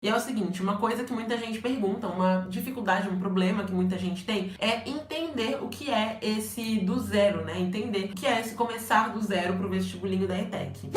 E é o seguinte, uma coisa que muita gente pergunta, uma dificuldade, um problema que muita gente tem é entender o que é esse do zero, né? Entender o que é esse começar do zero pro vestibulinho da ETEC.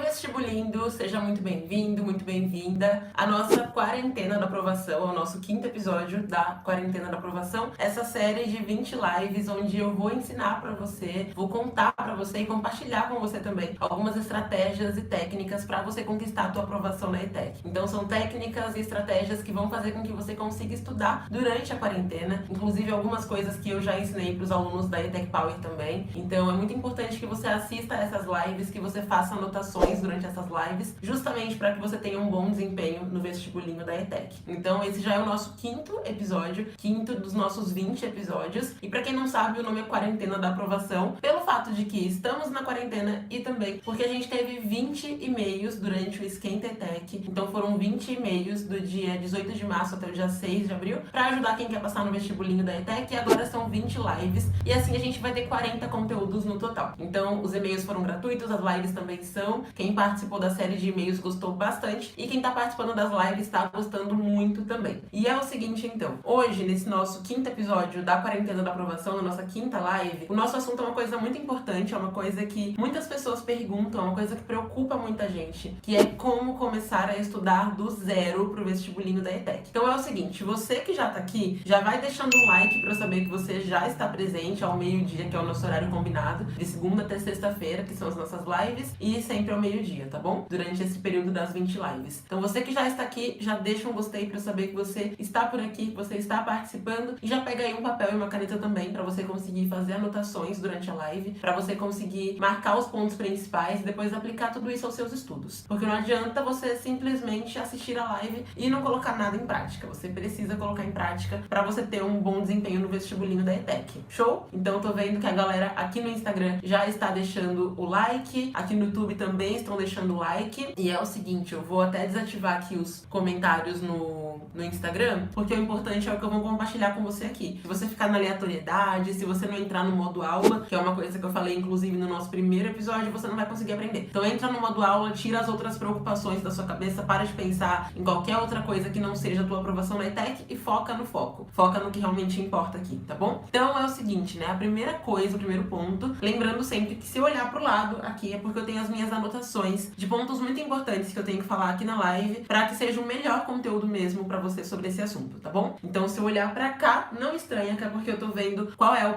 Vestibulindo, seja muito bem-vindo, muito bem-vinda à nossa quarentena da aprovação, ao nosso 5º episódio da quarentena da aprovação, essa série de 20 lives onde eu vou ensinar pra você, vou contar pra você e compartilhar com você também algumas estratégias e técnicas pra você conquistar a tua aprovação na ETEC. Então são técnicas e estratégias que vão fazer com que você consiga estudar durante a quarentena, inclusive algumas coisas que eu já ensinei pros alunos da ETEC Power também. Então é muito importante que você assista a essas lives, que você faça anotações durante essas lives, justamente para que você tenha um bom desempenho no vestibulinho da ETEC. Então esse já é o nosso 5º episódio, 5º dos nossos 20 episódios. E para quem não sabe, o nome é Quarentena da Aprovação, pelo fato de que estamos na quarentena e também porque a gente teve 20 e-mails durante o Esquenta ETEC. Então foram 20 e-mails do dia 18 de março até o dia 6 de abril para ajudar quem quer passar no vestibulinho da ETEC, e agora são 20 lives e assim a gente vai ter 40 conteúdos no total. Então os e-mails foram gratuitos, as lives também são. Quem participou da série de e-mails gostou bastante e quem tá participando das lives tá gostando muito também. E é o seguinte então, hoje nesse nosso 5º episódio da quarentena da aprovação, na nossa 5ª live, o nosso assunto é uma coisa muito importante, é uma coisa que muitas pessoas perguntam, é uma coisa que preocupa muita gente, que é como começar a estudar do zero pro vestibulinho da ETEC. Então é o seguinte, você que já tá aqui, já vai deixando um like pra eu saber que você já está presente ao meio-dia, que é o nosso horário combinado, de segunda até sexta-feira, que são as nossas lives, e sempre ao meio-dia, tá bom? Durante esse período das 20 lives. Então você que já está aqui, já deixa um gostei pra eu saber que você está por aqui, que você está participando, e já pega aí um papel e uma caneta também pra você conseguir fazer anotações durante a live, pra você conseguir marcar os pontos principais e depois aplicar tudo isso aos seus estudos. Porque não adianta você simplesmente assistir a live e não colocar nada em prática. Você precisa colocar em prática pra você ter um bom desempenho no vestibulinho da ETEC. Show? Então eu tô vendo que a galera aqui no Instagram já está deixando o like, aqui no YouTube também estão deixando o like. E é o seguinte, eu vou até desativar aqui os comentários no Instagram, porque o importante é o que eu vou compartilhar com você aqui. Se você ficar na aleatoriedade, se você não entrar no modo aula, que é uma coisa que eu falei inclusive no nosso primeiro episódio, você não vai conseguir aprender. Então entra no modo aula, tira as outras preocupações da sua cabeça, para de pensar em qualquer outra coisa que não seja a tua aprovação na ETEC e foca no foco. Foca no que realmente importa aqui, tá bom? Então é o seguinte, né? A primeira coisa, o primeiro ponto, lembrando sempre que se eu olhar pro lado aqui é porque eu tenho as minhas anotações de pontos muito importantes que eu tenho que falar aqui na live, para que seja o melhor conteúdo mesmo para você sobre esse assunto, tá bom? Então se eu olhar pra cá, não estranha, que é porque eu tô vendo qual é o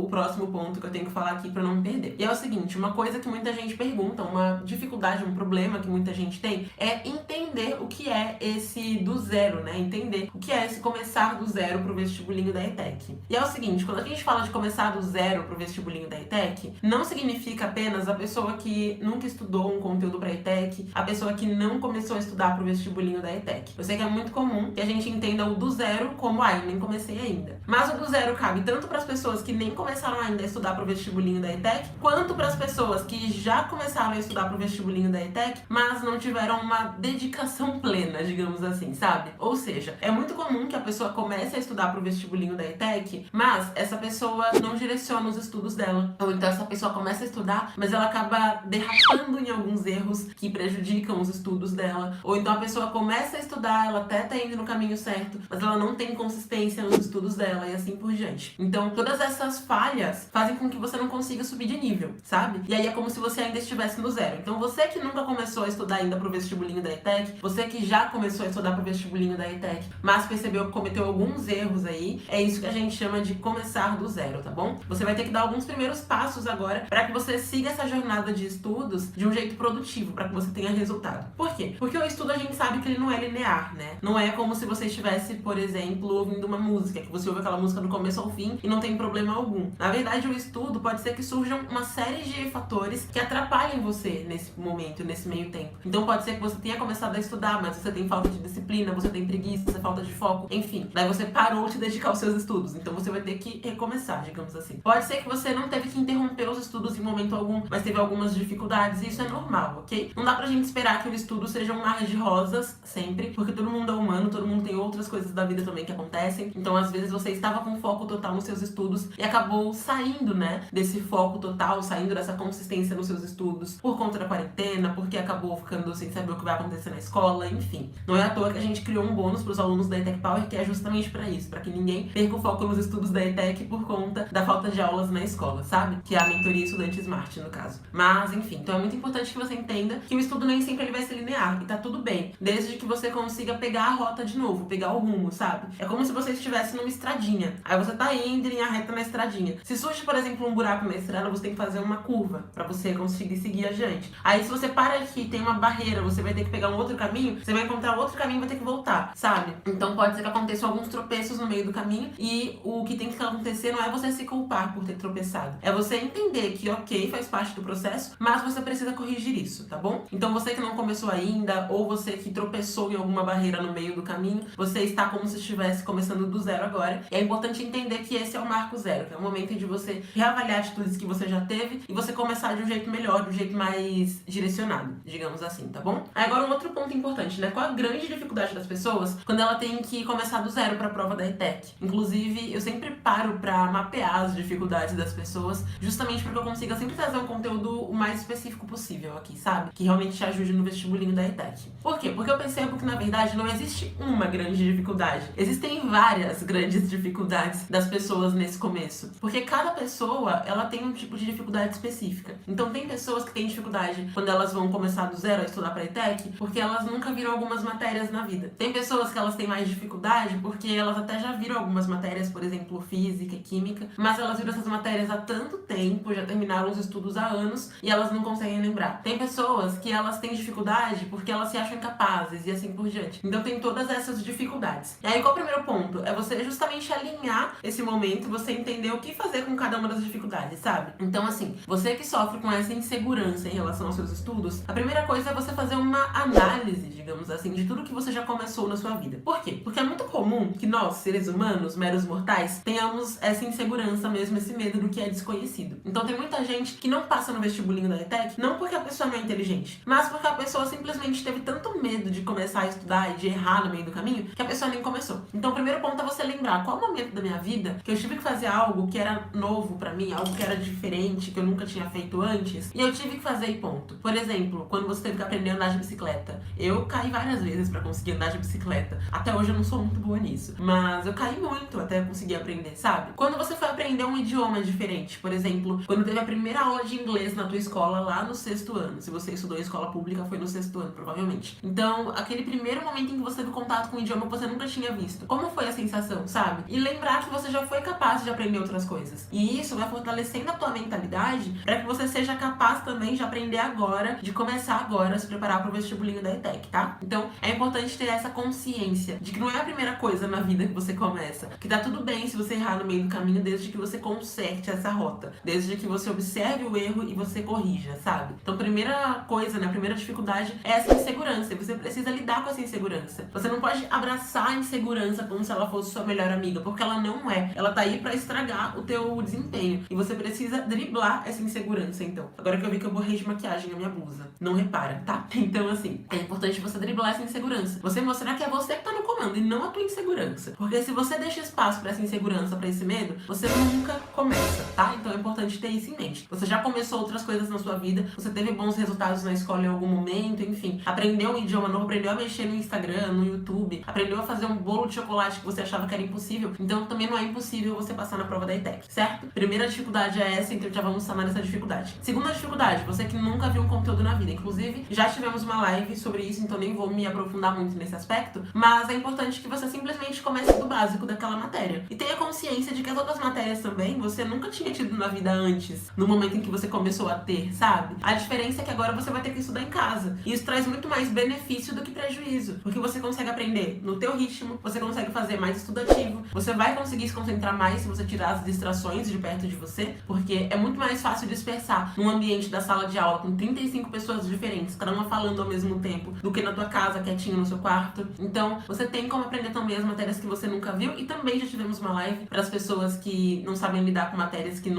próximo ponto que eu tenho que falar aqui pra não me perder. E é o seguinte, uma coisa que muita gente pergunta, uma dificuldade, um problema que muita gente tem é entender o que é esse do zero, né? Entender o que é esse começar do zero pro vestibulinho da ETEC. E é o seguinte, quando a gente fala de começar do zero pro vestibulinho da ETEC, não significa apenas a pessoa que nunca estudou um conteúdo pra ETEC, a pessoa que não começou a estudar pro vestibulinho da ETEC. Eu sei que é muito comum que a gente entenda o do zero como, eu nem comecei ainda. Mas o do zero cabe tanto para as pessoas que nem começaram ainda a estudar pro vestibulinho da ETEC, quanto para as pessoas que já começaram a estudar pro vestibulinho da ETEC, mas não tiveram uma dedicação plena, digamos assim, sabe? Ou seja, é muito comum que a pessoa comece a estudar pro vestibulinho da ETEC, mas essa pessoa não direciona os estudos dela. Ou então essa pessoa começa a estudar, mas ela acaba derrapando em alguns erros que prejudicam os estudos dela. Ou então a pessoa começa a estudar, ela até tá indo no caminho certo, mas ela não tem consistência nos estudos dela e assim por diante. Então todas essas falhas fazem com que você não consiga subir de nível, sabe? E aí é como se você ainda estivesse no zero. Então você que nunca começou a estudar ainda pro vestibulinho da ETEC, você que já começou a estudar pro vestibulinho da ETEC, mas percebeu que cometeu alguns erros aí, é isso que a gente chama de começar do zero, tá bom? Você vai ter que dar alguns primeiros passos agora para que você siga essa jornada de estudos de um jeito produtivo, para que você tenha resultado. Por quê? Porque o estudo a gente sabe que ele não é linear, né? Não é como se você estivesse, por exemplo, ouvindo uma música, que você ouve aquela música do começo ao fim e não tem problema algum. Na verdade, o estudo pode ser que surjam uma série de fatores que atrapalhem você nesse momento, nesse meio tempo. Então pode ser que você tenha começado a estudar, mas você tem falta de disciplina, você tem preguiça, você tem falta de foco, enfim. Daí você parou de dedicar aos seus estudos, então você vai ter que recomeçar, digamos assim. Pode ser que você não teve que interromper os estudos em momento algum, mas teve algumas dificuldades e isso é normal, ok? Não dá pra gente esperar que o estudo seja um mar de rosas sempre, porque todo mundo é humano, todo mundo tem outras coisas da vida também que acontecem. Então, às vezes, você estava com foco total nos seus estudos e acabou saindo, né, desse foco total, saindo dessa consistência nos seus estudos por conta da quarentena, porque acabou ficando sem saber o que vai acontecer na escola, enfim. Não é à toa que a gente criou um bônus para os alunos da ETEC Power, que é justamente para isso, para que ninguém perca o foco nos estudos da ETEC por conta da falta de aulas na escola, sabe? Que é a mentoria estudante Smart, no caso. Mas, enfim, então é muito importante que você entenda que o estudo nem sempre ele vai ser linear, e tá tudo bem, desde que você consiga pegar a rota de novo, pegar o rumo, sabe? É como se você estivesse numa estradinha, aí você tá indo em linha reta na estradinha. Se surge, por exemplo, um buraco na estrada, você tem que fazer uma curva para você conseguir seguir adiante. Aí se você para aqui, tem uma barreira, você vai ter que pegar um outro caminho, você vai encontrar outro caminho e vai ter que voltar, sabe? Então pode ser que aconteçam alguns tropeços no meio do caminho, e o que tem que acontecer não é você se culpar por ter tropeçado, é você entender que ok, faz parte do processo, mas você precisa corrigir isso, tá bom? Então você que não começou ainda, ou você que tropeçou em alguma barreira no meio do caminho, você está como se estivesse começando do zero agora. E é importante entender que esse é o marco zero, que é o momento de você reavaliar atitudes que você já teve e você começar de um jeito melhor, de um jeito mais direcionado, digamos assim, tá bom? Aí agora um outro ponto importante, né? Qual a grande dificuldade das pessoas quando ela tem que começar do zero para a prova da ETEC? Inclusive, eu sempre paro para mapear as dificuldades das pessoas, justamente porque eu consiga sempre trazer um conteúdo o mais específico possível aqui, sabe? Que realmente te ajude no vestibulinho da ETEC. Por quê? Porque eu percebo que, na verdade, não existe uma grande dificuldade. Existem várias grandes dificuldades das pessoas nesse começo. Porque cada pessoa, ela tem um tipo de dificuldade específica. Então, tem pessoas que têm dificuldade quando elas vão começar do zero a estudar para ETEC, porque elas nunca viram algumas matérias na vida. Tem pessoas que elas têm mais dificuldade porque elas até já viram algumas matérias, por exemplo, física e química, mas elas viram essas matérias há tanto tempo, já terminaram os estudos há anos e elas não conseguem lembrar. Tem pessoas que elas têm dificuldade porque elas se acham incapazes e assim por diante. Então tem todas essas dificuldades. E aí qual é o primeiro ponto? É você justamente alinhar esse momento, você entender o que fazer com cada uma das dificuldades, sabe? Então assim, você que sofre com essa insegurança em relação aos seus estudos, a primeira coisa é você fazer uma análise, digamos assim, de tudo que você já começou na sua vida. Por quê? Porque é muito comum que nós, seres humanos, meros mortais, tenhamos essa insegurança mesmo, esse medo do que é desconhecido. Então tem muita gente que não passa no vestibulinho da ETEC, não porque a pessoa não é inteligente, mas porque a pessoa simplesmente teve tanto medo de começar a estudar e de errar no meio do caminho, que a pessoa nem começou. Então o primeiro ponto é você lembrar qual momento da minha vida que eu tive que fazer algo que era novo pra mim, algo que era diferente, que eu nunca tinha feito antes, e eu tive que fazer e ponto. Por exemplo, quando você teve que aprender a andar de bicicleta. Eu caí várias vezes pra conseguir andar de bicicleta. Até hoje eu não sou muito boa nisso, mas eu caí muito até conseguir aprender, sabe? Quando você foi aprender um idioma diferente, por exemplo, quando teve a primeira aula de inglês na tua escola lá no 6º ano. Se você estudou em escola pública, foi no 6º ano, provavelmente. Então, aquele primeiro momento em que você teve contato com um idioma que você nunca tinha visto. Como foi a sensação, sabe? E lembrar que você já foi capaz de aprender outras coisas. E isso vai fortalecendo a tua mentalidade para que você seja capaz também de aprender agora, de começar agora a se preparar para o vestibulinho da ETEC, tá? Então, é importante ter essa consciência de que não é a primeira coisa na vida que você começa. Que tá tudo bem se você errar no meio do caminho, desde que você conserte essa rota. Desde que você observe o erro e você corrija, sabe? Então, primeira coisa, né? A primeira dificuldade é essa insegurança. E você precisa lidar com essa insegurança. Você não pode abraçar a insegurança como se ela fosse sua melhor amiga, porque ela não é. Ela tá aí pra estragar o teu desempenho. E você precisa driblar essa insegurança, então. Agora que eu vi que eu borrei de maquiagem na minha blusa. Não repara, tá? Então, assim, é importante você driblar essa insegurança. Você mostrar que é você que tá no comando e não a tua insegurança. Porque se você deixa espaço pra essa insegurança, pra esse medo, você nunca começa, tá? Então é importante ter isso em mente. Você já começou outras coisas na sua vida, você teve bons resultados na escola em algum momento, enfim, aprendeu um idioma novo, aprendeu a mexer no Instagram, no YouTube, aprendeu a fazer um bolo de chocolate que você achava que era impossível, então também não é impossível você passar na prova da ETEC, certo? Primeira dificuldade é essa, então já vamos sanar essa dificuldade. Segunda dificuldade, você que nunca viu um conteúdo na vida, inclusive já tivemos uma live sobre isso, então nem vou me aprofundar muito nesse aspecto, mas é importante que você simplesmente comece do básico daquela matéria e tenha consciência de que as outras matérias também você nunca tinha tido na vida antes, no momento em que você começou a ter, sabe? A diferença é que agora você vai ter que estudar em casa. E isso traz muito mais benefício do que prejuízo, porque você consegue aprender no teu ritmo, você consegue fazer mais estudativo, você vai conseguir se concentrar mais se você tirar as distrações de perto de você, porque é muito mais fácil dispersar num ambiente da sala de aula com 35 pessoas diferentes, cada uma falando ao mesmo tempo, do que na tua casa, quietinho no seu quarto. Então, você tem como aprender também as matérias que você nunca viu, e também já tivemos uma live para as pessoas que não sabem lidar com matérias que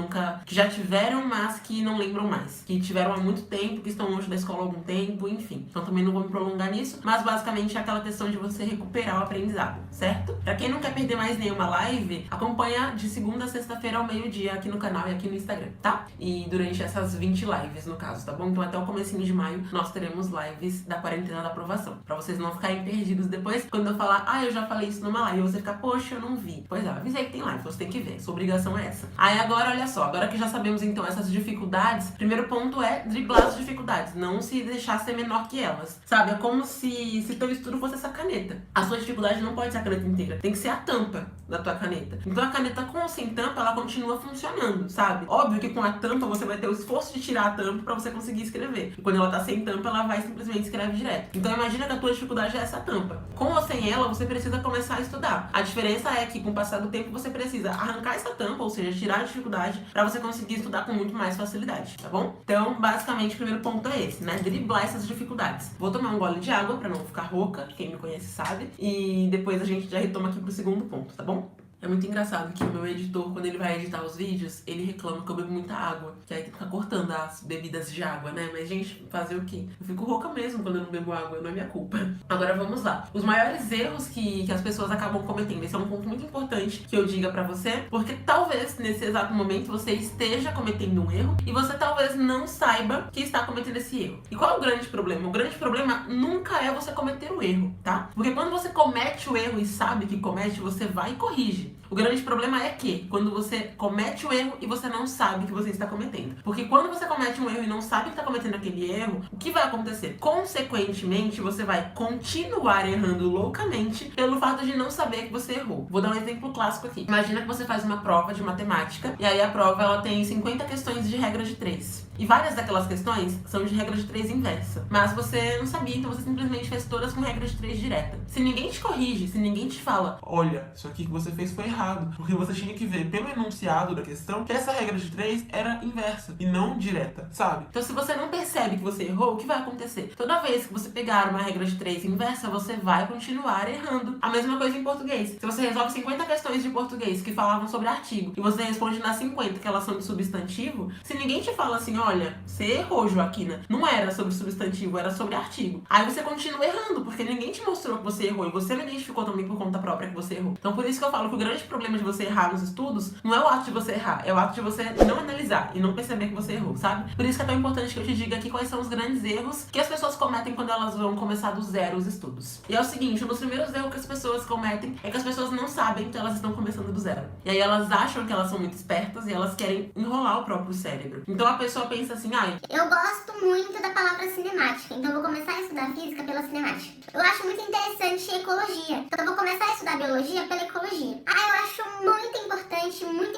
já tiveram, mas que não lembram mais, que tiveram há muito tempo, que estão longe da escola há algum tempo, enfim. Então também não vou me prolongar nisso, mas basicamente é aquela questão de você recuperar o aprendizado, certo? Pra quem não quer perder mais nenhuma live, acompanha de segunda a sexta-feira ao meio-dia aqui no canal e aqui no Instagram, tá? E durante essas 20 lives, no caso, tá bom? Então até o comecinho de maio nós teremos lives da quarentena da aprovação, pra vocês não ficarem perdidos depois, quando eu falar, eu já falei isso numa live, e você ficar, poxa, eu não vi. Pois é, avisei que tem live, você tem que ver, sua obrigação é essa. Aí agora, olha só, agora que já sabemos então essas dificuldades, primeiro ponto é driblar as dificuldades, não se deixar ser menor que elas, sabe? É como se teu estudo fosse essa caneta. A sua dificuldade não pode ser a caneta inteira, tem que ser a tampa da tua caneta. Então a caneta com ou sem tampa, ela continua funcionando, sabe? Óbvio que com a tampa você vai ter o esforço de tirar a tampa pra você conseguir escrever. E quando ela tá sem tampa, ela vai simplesmente escrever direto. Então imagina que a tua dificuldade é essa tampa. Com ou sem ela, você precisa começar a estudar. A diferença é que com o passar do tempo você precisa arrancar essa tampa, ou seja, tirar a dificuldade pra você conseguir estudar com muito mais facilidade, tá bom? Então, basicamente, o primeiro ponto é esse, né? Driblar essas dificuldades. Vou tomar um gole de água pra não ficar rouca, quem me conhece sabe. E depois a gente já retoma aqui pro segundo ponto, tá bom? É muito engraçado que o meu editor, quando ele vai editar os vídeos, ele reclama que eu bebo muita água. Que aí tem que ficar cortando as bebidas de água, né? Mas, gente, fazer o quê? Eu fico rouca mesmo quando eu não bebo água, não é minha culpa. Agora vamos lá. Os maiores erros que as pessoas acabam cometendo. Esse é um ponto muito importante que eu diga pra você, porque talvez nesse exato momento você esteja cometendo um erro e você talvez não saiba que está cometendo esse erro. E qual é o grande problema? O grande problema nunca é você cometer o erro, tá? Porque quando você comete o erro e sabe que comete, você vai e corrige. O grande problema é que quando você comete o erro e você não sabe que você está cometendo. Porque quando você comete um erro e não sabe que está cometendo aquele erro, o que vai acontecer? Consequentemente, você vai continuar errando loucamente pelo fato de não saber que você errou. Vou dar um exemplo clássico aqui. Imagina que você faz uma prova de matemática e aí a prova ela tem 50 questões de regra de 3. E várias daquelas questões são de regra de 3 inversa. Mas você não sabia, então você simplesmente fez todas com regra de 3 direta. Se ninguém te corrige, se ninguém te fala, olha, isso aqui que você fez foi errado, porque você tinha que ver pelo enunciado da questão que essa regra de 3 era inversa e não direta, sabe? Então se você não percebe que você errou, o que vai acontecer? Toda vez que você pegar uma regra de 3 inversa, você vai continuar errando. A mesma coisa em português. Se você resolve 50 questões de português que falavam sobre artigo e você responde nas 50 que elas são de substantivo, se ninguém te fala assim, olha, você errou, Joaquina, não era sobre substantivo, era sobre artigo. Aí você continua errando, porque ninguém te mostrou que você errou e você não identificou também por conta própria que você errou. Então por isso que eu falo que o grande problema de você errar nos estudos não é o ato de você errar, é o ato de você não analisar e não perceber que você errou, sabe? Por isso que é tão importante que eu te diga aqui quais são os grandes erros que as pessoas cometem quando elas vão começar do zero os estudos. E é o seguinte, um dos primeiros erros que as pessoas cometem é que as pessoas não sabem que elas estão começando do zero. E aí elas acham que elas são muito espertas e elas querem enrolar o próprio cérebro. Então a pessoa pensa assim, eu gosto muito da palavra cinemática, então eu vou começar a estudar física pela cinemática. Eu acho muito interessante ecologia, então eu vou começar a estudar biologia pela ecologia. Eu acho muito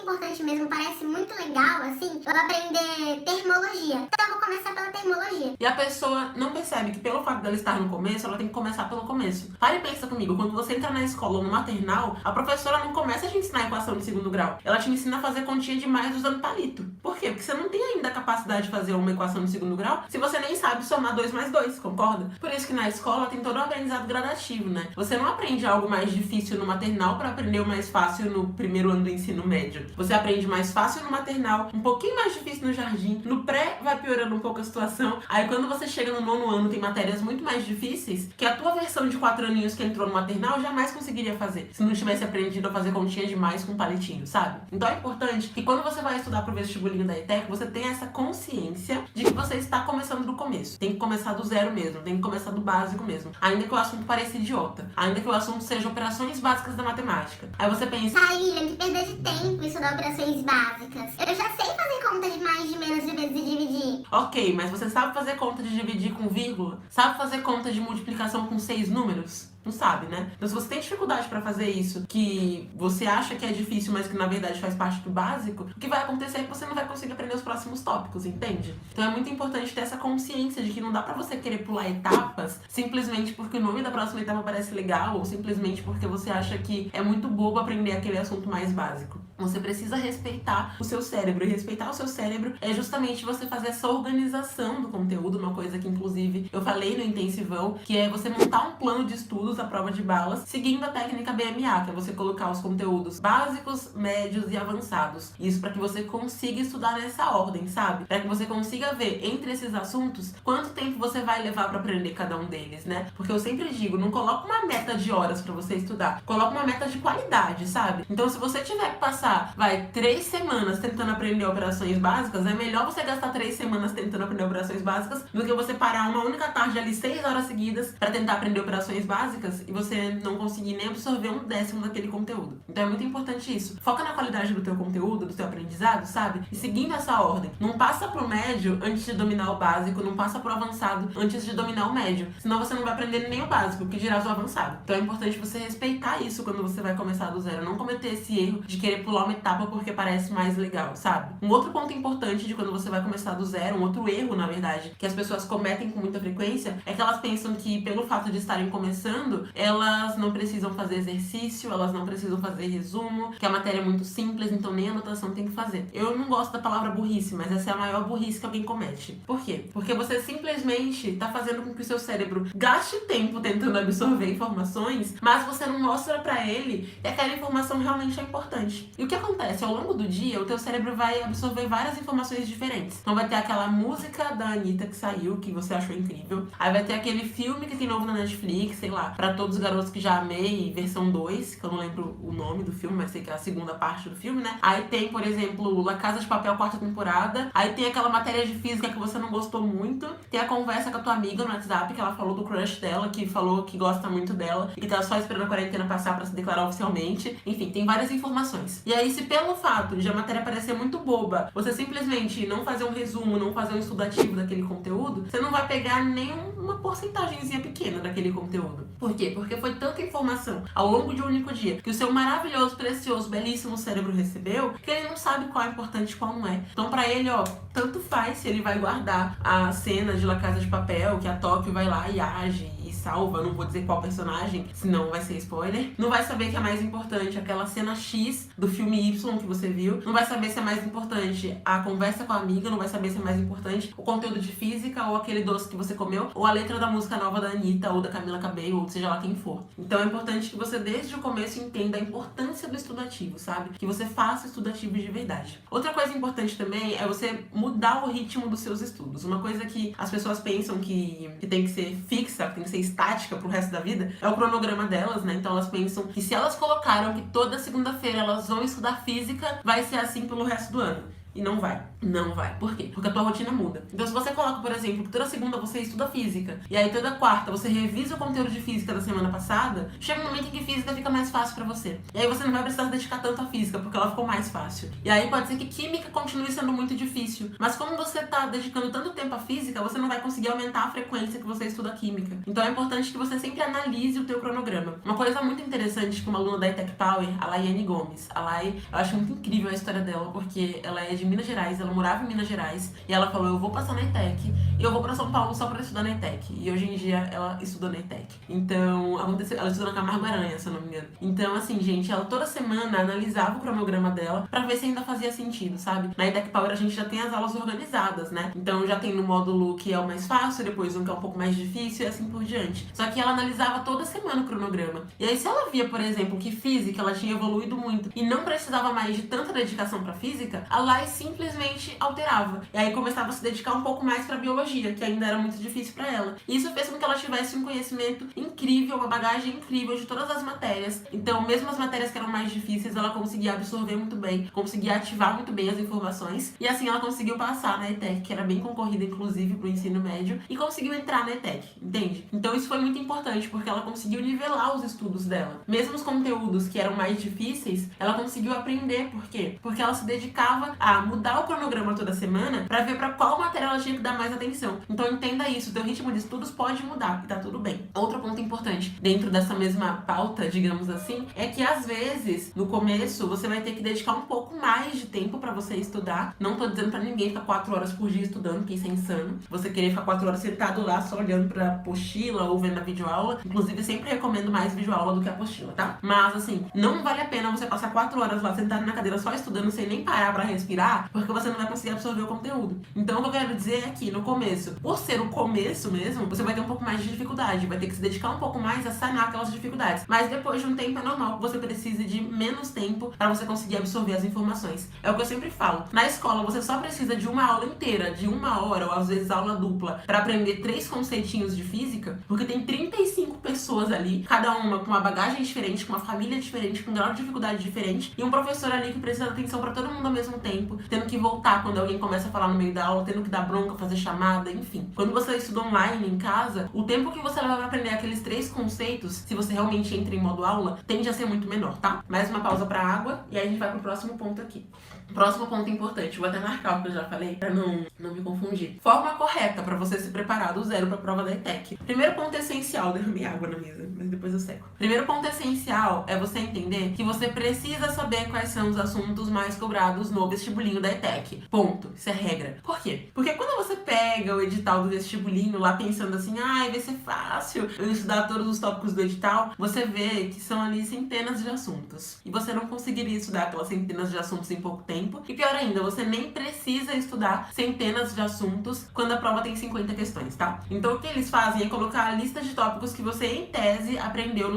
importante mesmo, parece muito legal, assim, eu aprender termologia. Então eu vou começar pela termologia. E a pessoa não percebe que pelo fato dela estar no começo, ela tem que começar pelo começo. Para e pensa comigo, quando você entra na escola ou no maternal, a professora não começa a te ensinar a equação de segundo grau. Ela te ensina a fazer continha de mais usando palito. Por quê? Porque você não tem ainda a capacidade de fazer uma equação de segundo grau se você nem sabe somar 2 mais 2, concorda? Por isso que na escola tem todo um aprendizado gradativo, né? Você não aprende algo mais difícil no maternal para aprender o mais fácil no primeiro ano do ensino médio. Você aprende mais fácil no maternal, um pouquinho mais difícil no jardim, no pré vai piorando um pouco a situação. Aí quando você chega no 9º ano tem matérias muito mais difíceis que a tua versão de 4 aninhos que entrou no maternal jamais conseguiria fazer se não tivesse aprendido a fazer continha de mais com palitinho, sabe? Então é importante que quando você vai estudar pro vestibulinho da ETEC, você tenha essa consciência de que você está começando do começo. Tem que começar do zero mesmo, tem que começar do básico mesmo. Ainda que o assunto pareça idiota, ainda que o assunto seja operações básicas da matemática. Aí você pensa, Lilian, que perda de tempo estudar operações básicas. Eu já sei fazer conta de mais, de menos, de vezes e dividir. Ok, mas você sabe fazer conta de dividir com vírgula? Sabe fazer conta de multiplicação com 6 números? Não sabe, né? Então se você tem dificuldade pra fazer isso, que você acha que é difícil, mas que na verdade faz parte do básico, o que vai acontecer é que você não vai conseguir aprender os próximos tópicos, entende? Então é muito importante ter essa consciência de que não dá pra você querer pular etapas simplesmente porque o nome da próxima etapa parece legal ou simplesmente porque você acha que é muito bobo aprender aquele assunto mais básico. Você precisa respeitar o seu cérebro. E respeitar o seu cérebro é justamente você fazer essa organização do conteúdo, uma coisa que inclusive eu falei no intensivão, que é você montar um plano de estudos à prova de balas, seguindo a técnica BMA, que é você colocar os conteúdos básicos, médios e avançados. Isso para que você consiga estudar nessa ordem, sabe? Para que você consiga ver entre esses assuntos quanto tempo você vai levar para aprender cada um deles, né? Porque eu sempre digo, não coloca uma meta de horas para você estudar, coloca uma meta de qualidade, sabe? Então se você tiver que passar, 3 semanas tentando aprender operações básicas, é melhor você gastar 3 semanas tentando aprender operações básicas do que você parar uma única tarde ali 6 horas seguidas para tentar aprender operações básicas e você não conseguir nem absorver 1/10 daquele conteúdo. Então é muito importante isso. Foca na qualidade do teu conteúdo, do teu aprendizado, sabe? E seguindo essa ordem. Não passa pro médio antes de dominar o básico, não passa pro avançado antes de dominar o médio. Senão você não vai aprender nem o básico, que dirá o avançado. Então é importante você respeitar isso quando você vai começar do zero. Não cometer esse erro de querer pular uma etapa porque parece mais legal, sabe? Um outro ponto importante de quando você vai começar do zero, um outro erro, na verdade, que as pessoas cometem com muita frequência, é que elas pensam que pelo fato de estarem começando, elas não precisam fazer exercício, elas não precisam fazer resumo, que a matéria é muito simples, então nem anotação tem que fazer. Eu não gosto da palavra burrice, mas essa é a maior burrice que alguém comete. Por quê? Porque você simplesmente tá fazendo com que o seu cérebro gaste tempo tentando absorver informações, mas você não mostra pra ele que aquela informação realmente é importante. E o que acontece? Ao longo do dia, o teu cérebro vai absorver várias informações diferentes. Então vai ter aquela música da Anitta que saiu, que você achou incrível. Aí vai ter aquele filme que tem novo na Netflix, sei lá, Pra Todos os Garotos que Já Amei, versão 2, que eu não lembro o nome do filme, mas sei que é a segunda parte do filme, né? Aí tem, por exemplo, La Casa de Papel, 4ª temporada. Aí tem aquela matéria de física que você não gostou muito. Tem a conversa com a tua amiga no WhatsApp, que ela falou do crush dela, que falou que gosta muito dela e que tá só esperando a quarentena passar pra se declarar oficialmente. Enfim, tem várias informações. E aí, se pelo fato de a matéria parecer muito boba, você simplesmente não fazer um resumo, não fazer um estudo ativo daquele conteúdo, você não vai pegar nem uma porcentagemzinha pequena daquele conteúdo. Por quê? Porque foi tanta informação ao longo de um único dia que o seu maravilhoso, precioso, belíssimo cérebro recebeu, que ele não sabe qual é importante e qual não é. Então pra ele, tanto faz se ele vai guardar a cena de La Casa de Papel, que a Tóquio vai lá e age e salva, não vou dizer qual personagem, senão vai ser spoiler. Não vai saber que é mais importante aquela cena X do filme Y que você viu. Não vai saber se é mais importante a conversa com a amiga, não vai saber se é mais importante o conteúdo de física ou aquele doce que você comeu, ou a letra da música nova da Anitta ou da Camila Cabello, ou seja lá quem for. Então é importante que você desde o começo entenda a importância do estudo ativo, sabe? Que você faça estudo ativo de verdade. Outra coisa importante também é você mudar o ritmo dos seus estudos. Uma coisa que as pessoas pensam que tem que ser fixa, que tem que ser estática pro resto da vida, é o cronograma delas, né? Então elas pensam que se elas colocaram que toda segunda-feira elas vão estudar física, vai ser assim pelo resto do ano. E não vai. Não vai. Por quê? Porque a tua rotina muda. Então se você coloca, por exemplo, que toda segunda você estuda física, e aí toda quarta você revisa o conteúdo de física da semana passada, chega um momento em que física fica mais fácil pra você. E aí você não vai precisar se dedicar tanto à física, porque ela ficou mais fácil. E aí pode ser que química continue sendo muito difícil. Mas como você tá dedicando tanto tempo à física, você não vai conseguir aumentar a frequência que você estuda química. Então é importante que você sempre analise o teu cronograma. Uma coisa muito interessante que uma aluna da ETEC Power, a Laiane Gomes, a Lai, eu acho muito incrível a história dela, porque ela é de Minas Gerais, ela morava em Minas Gerais, e ela falou, eu vou passar na ETEC, e eu vou pra São Paulo só pra estudar na ETEC. E hoje em dia ela estuda na ETEC. Então, ela estuda na Camargo Aranha, se eu não me engano. Então, assim, gente, ela toda semana analisava o cronograma dela pra ver se ainda fazia sentido, sabe? Na ETEC Power a gente já tem as aulas organizadas, né? Então já tem no módulo que é o mais fácil, depois um que é um pouco mais difícil e assim por diante. Só que ela analisava toda semana o cronograma. E aí se ela via, por exemplo, que física ela tinha evoluído muito e não precisava mais de tanta dedicação pra física, a Lai simplesmente alterava. E aí começava a se dedicar um pouco mais pra biologia, que ainda era muito difícil pra ela. E isso fez com que ela tivesse um conhecimento incrível, uma bagagem incrível de todas as matérias. Então, mesmo as matérias que eram mais difíceis, ela conseguia absorver muito bem, conseguia ativar muito bem as informações. E assim ela conseguiu passar na ETEC, que era bem concorrida, inclusive, pro ensino médio, e conseguiu entrar na ETEC, entende? Então isso foi muito importante, porque ela conseguiu nivelar os estudos dela. Mesmo os conteúdos que eram mais difíceis, ela conseguiu aprender. Por quê? Porque ela se dedicava a mudar o cronograma toda semana pra ver pra qual matéria ela tinha que dar mais atenção. Então entenda isso, o teu ritmo de estudos pode mudar e tá tudo bem. Outro ponto importante dentro dessa mesma pauta, digamos assim, é que às vezes, no começo, você vai ter que dedicar um pouco mais de tempo pra você estudar. Não tô dizendo pra ninguém ficar 4 horas por dia estudando, porque isso é insano. Você querer ficar 4 horas sentado lá só olhando pra apostila ou vendo a videoaula. Inclusive, sempre recomendo mais videoaula do que a apostila, tá? Mas assim, não vale a pena você passar 4 horas lá sentado na cadeira só estudando sem nem parar pra respirar, porque você não vai conseguir absorver o conteúdo. Então, o que eu quero dizer é que no começo, por ser o começo mesmo, você vai ter um pouco mais de dificuldade, vai ter que se dedicar um pouco mais a sanar aquelas dificuldades. Mas depois de um tempo é normal que você precise de menos tempo pra você conseguir absorver as informações. É o que eu sempre falo. Na escola, você só precisa de uma aula inteira, de 1 hora, ou às vezes aula dupla, pra aprender 3 conceitinhos de física, porque tem 35 pessoas ali, cada uma com uma bagagem diferente, com uma família diferente, com um grau de dificuldade diferente, e um professor ali que precisa dar atenção pra todo mundo ao mesmo tempo, tendo que voltar quando alguém começa a falar no meio da aula, tendo que dar bronca, fazer chamada, enfim. Quando você estuda online, em casa, o tempo que você leva pra aprender aqueles 3 conceitos, se você realmente entra em modo aula, tende a ser muito menor, tá? Mais uma pausa pra água, e aí a gente vai pro próximo ponto aqui. Próximo ponto importante, vou até marcar o que eu já falei pra não me confundir. Forma correta pra você se preparar do zero pra prova da ETEC. Primeiro ponto essencial, derramei água na mesa, mas depois eu seco. Primeiro ponto essencial é você entender que você precisa saber quais são os assuntos mais cobrados no vestibulinho da ETEC. Ponto. Isso é regra. Por quê? Porque quando você pega o edital do vestibulinho lá pensando assim, ai, vai ser fácil eu estudar todos os tópicos do edital, você vê que são ali centenas de assuntos. E você não conseguiria estudar aquelas centenas de assuntos em pouco tempo. E pior ainda, você nem precisa estudar centenas de assuntos quando a prova tem 50 questões, tá? Então o que eles fazem é colocar a lista de tópicos que você, em tese, aprendeu no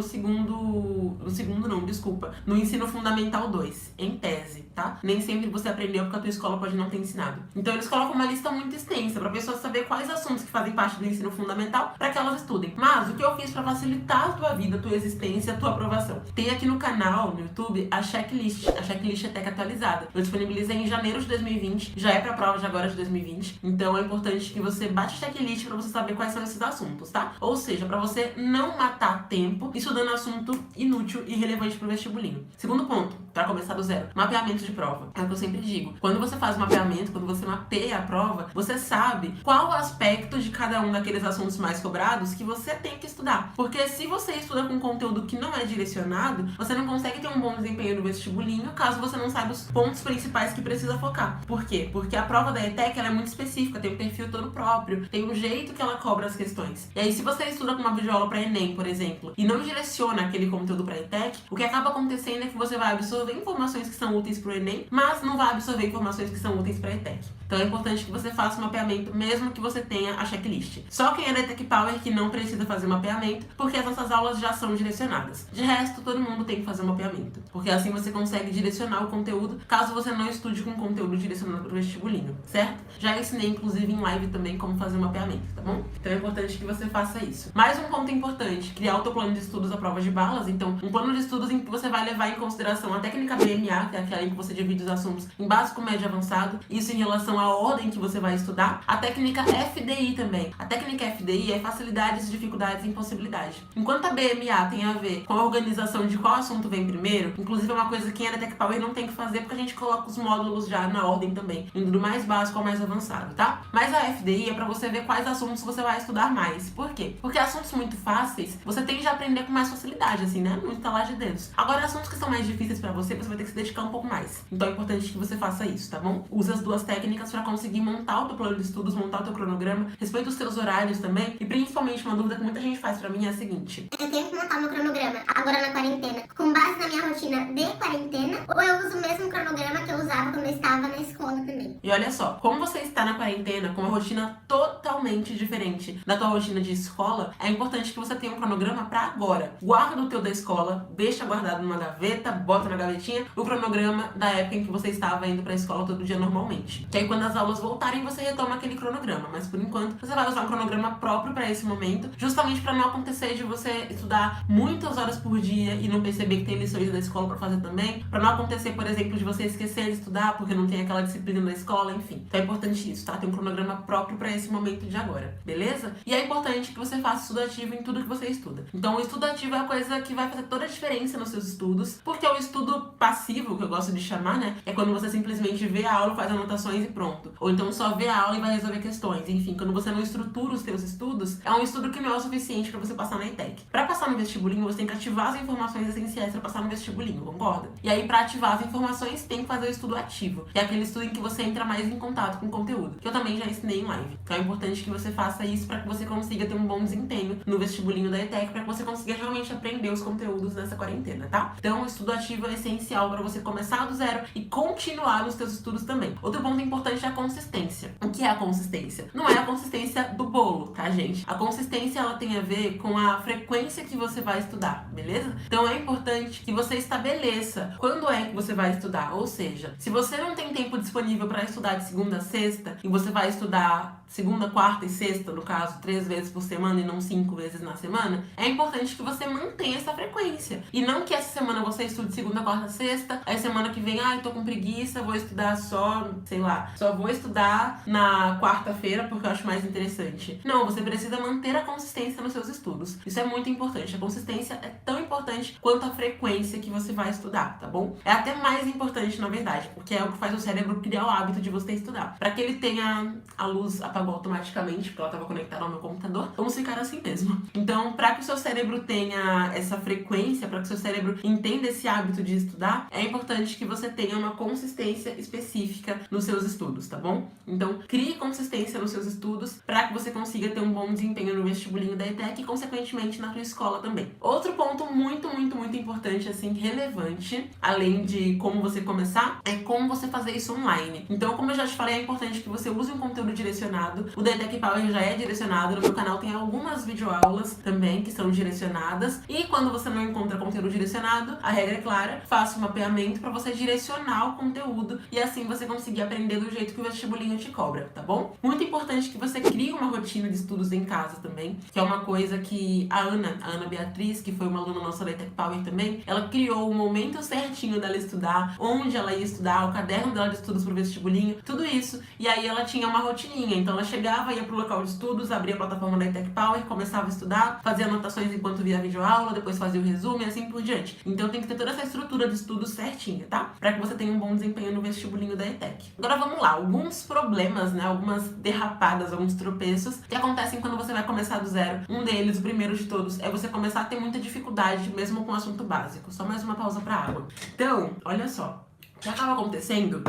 ensino fundamental 2, em tese, tá? Nem sempre você aprendeu porque a tua escola pode não ter ensinado. Então eles colocam uma lista muito extensa pra pessoa saber quais assuntos que fazem parte do ensino fundamental pra que elas estudem. Mas o que eu fiz pra facilitar a tua vida, a tua existência, a tua aprovação? Tem aqui no canal, no YouTube, a checklist ETEC atualizada. Eu disponibilizei em janeiro de 2020, já é pra prova de agora de 2020, então é importante que você baixe a checklist pra você saber quais são esses assuntos, tá? Ou seja, pra você não matar tempo estudando assunto inútil e irrelevante pro vestibulinho. Segundo ponto, pra começar do zero, mapeamento de prova. É o que eu sempre digo. Quando você faz o mapeamento, quando você mapeia a prova, você sabe qual aspecto de cada um daqueles assuntos mais cobrados que você tem que estudar. Porque se você estuda com conteúdo que não é direcionado, você não consegue ter um bom desempenho no vestibulinho, caso você não saiba os pontos principais que precisa focar. Por quê? Porque a prova da ETEC ela é muito específica, tem um perfil todo próprio, tem um jeito que ela cobra as questões. E aí, se você estuda com uma videoaula para Enem, por exemplo, e não direciona aquele conteúdo para ETEC, o que acaba acontecendo é que você vai absorver informações que são úteis para o Enem, mas não vai absorver informações que são úteis para ETEC. Então é importante que você faça o mapeamento, mesmo que você tenha a checklist. Só quem é da ETEC Power que não precisa fazer o mapeamento, porque as nossas aulas já são direcionadas. De resto, todo mundo tem que fazer o mapeamento, porque assim você consegue direcionar o conteúdo, caso você não estude com conteúdo direcionado para o vestibulinho, certo? Já ensinei, inclusive, em live também como fazer o mapeamento, tá bom? Então é importante que você faça isso. Mais um ponto importante, criar o teu plano de estudos à prova de balas. Então, um plano de estudos em que você vai levar em consideração a técnica BMA, que é aquela em que você divide os assuntos em básico, médio e avançado, isso em relação à ordem que você vai estudar. A técnica FDI também. A técnica FDI é facilidades, dificuldades e impossibilidade. Enquanto a BMA tem a ver com a organização de qual assunto vem primeiro, inclusive é uma coisa que quem é da Tech Power não tem que fazer, porque a gente coloca os módulos já na ordem também, indo do mais básico ao mais avançado, tá? Mas a FDI é pra você ver quais assuntos você vai estudar mais. Por quê? Porque assuntos muito fáceis, você tende a aprender com mais facilidade, assim, né? No instalar de dedos. Agora, assuntos que são mais difíceis pra você vai ter que se dedicar um pouco mais. Então é importante que você faça isso, tá bom? Usa as duas técnicas pra conseguir montar o teu plano de estudos, montar o teu cronograma, respeita os teus horários também, e principalmente uma dúvida que muita gente faz pra mim é a seguinte: eu tenho que montar meu cronograma agora na quarentena com base na minha rotina de quarentena, ou eu uso o mesmo cronograma que eu usava quando eu estava na escola também? E olha só, como você está na quarentena com uma rotina totalmente diferente da tua rotina de escola, é importante que você tenha um cronograma pra agora. Guarda o teu da escola, deixa guardado numa gaveta, bota na gavetinha o cronograma da época em que você estava indo pra escola todo dia normalmente. Que aí quando as aulas voltarem, você retoma aquele cronograma, mas por enquanto você vai usar um cronograma próprio pra esse momento, justamente pra não acontecer de você estudar muitas horas por dia e não perceber que tem lições da escola pra fazer também, pra não acontecer, por exemplo, de você esquecer de estudar porque não tem aquela disciplina da escola, enfim. Então é importante isso, tá? Ter um cronograma próprio pra esse momento de agora, beleza? E é importante que você faça estudo ativo em tudo que você estuda. Então o estudo ativo é a coisa que vai fazer toda a diferença nos seus estudos, porque o estudo estudo passivo, que eu gosto de chamar, né? É quando você simplesmente vê a aula, faz anotações e pronto. Ou então só vê a aula e vai resolver questões. Enfim, quando você não estrutura os seus estudos, é um estudo que não é o suficiente pra você passar na ETEC. Pra passar no vestibulinho, você tem que ativar as informações essenciais pra passar no vestibulinho, concorda? E aí, pra ativar as informações, tem que fazer o estudo ativo, que é aquele estudo em que você entra mais em contato com o conteúdo, que eu também já ensinei em live. Então é importante que você faça isso pra que você consiga ter um bom desempenho no vestibulinho da ETEC, pra que você consiga realmente aprender os conteúdos nessa quarentena, tá? Então, o estudo ativo é essencial pra você começar do zero e continuar nos seus estudos também. Outro ponto importante é a consistência. O que é a consistência? Não é a consistência do bolo, tá, gente? A consistência, ela tem a ver com a frequência que você vai estudar, beleza? Então é importante que você estabeleça quando é que você vai estudar. Ou seja, se você não tem tempo disponível para estudar de segunda a sexta e você vai estudar segunda, quarta e sexta, no caso, 3 vezes por semana e não 5 vezes na semana, é importante que você mantenha essa frequência. E não que essa semana você estude segunda, quarta, sexta, aí semana que vem, eu tô com preguiça, vou estudar só, sei lá, só vou estudar na quarta-feira porque eu acho mais interessante. Não, você precisa manter a consistência nos seus estudos. Isso é muito importante. A consistência é tão importante quanto a frequência que você vai estudar, tá bom? É até mais importante, na verdade, porque é o que faz o cérebro criar o hábito de você estudar. Para que ele tenha a luz apagou automaticamente, porque ela estava conectada ao meu computador, vamos ficar assim mesmo. Então, para que o seu cérebro tenha essa frequência, para que o seu cérebro entenda esse hábito de estudar, é importante que você tenha uma consistência específica nos seus estudos, tá bom? Então, crie consistência nos seus estudos para que você consiga ter um bom desempenho no vestibulinho da ETEC e, consequentemente, na tua escola também. Outro ponto muito importante, assim, relevante, além de como você começar, é como você fazer isso online. Então, como eu já te falei, é importante que você use um conteúdo direcionado. O da ETEC Power já é direcionado. No meu canal tem algumas videoaulas também que são direcionadas. E quando você não encontra conteúdo direcionado, a regra é clara, faça um mapeamento para você direcionar o conteúdo e assim você conseguir aprender do jeito que o vestibulinho te cobra, tá bom? Muito importante que você crie uma rotina de estudos em casa também, que é uma coisa que a Ana Beatriz, que foi uma aluna nossa da ETEC Power também, ela criou o momento certinho dela estudar, onde ela ia estudar, o caderno dela de estudos pro vestibulinho, tudo isso. E aí ela tinha uma rotininha, então ela chegava, ia pro local de estudos, abria a plataforma da ETEC Power, começava a estudar, fazia anotações enquanto via a videoaula, depois fazia o resumo e assim por diante. Então tem que ter toda essa estrutura de estudos certinha, tá? Pra que você tenha um bom desempenho no vestibulinho da ETEC. Agora vamos lá, alguns problemas, né? Algumas derrapadas, alguns tropeços que acontecem quando você vai começar do zero. Um deles, o primeiro de todos, é você começar a ter muita dificuldade mesmo com o assunto básico. Só mais uma pausa pra água. Então, olha só. O que acaba acontecendo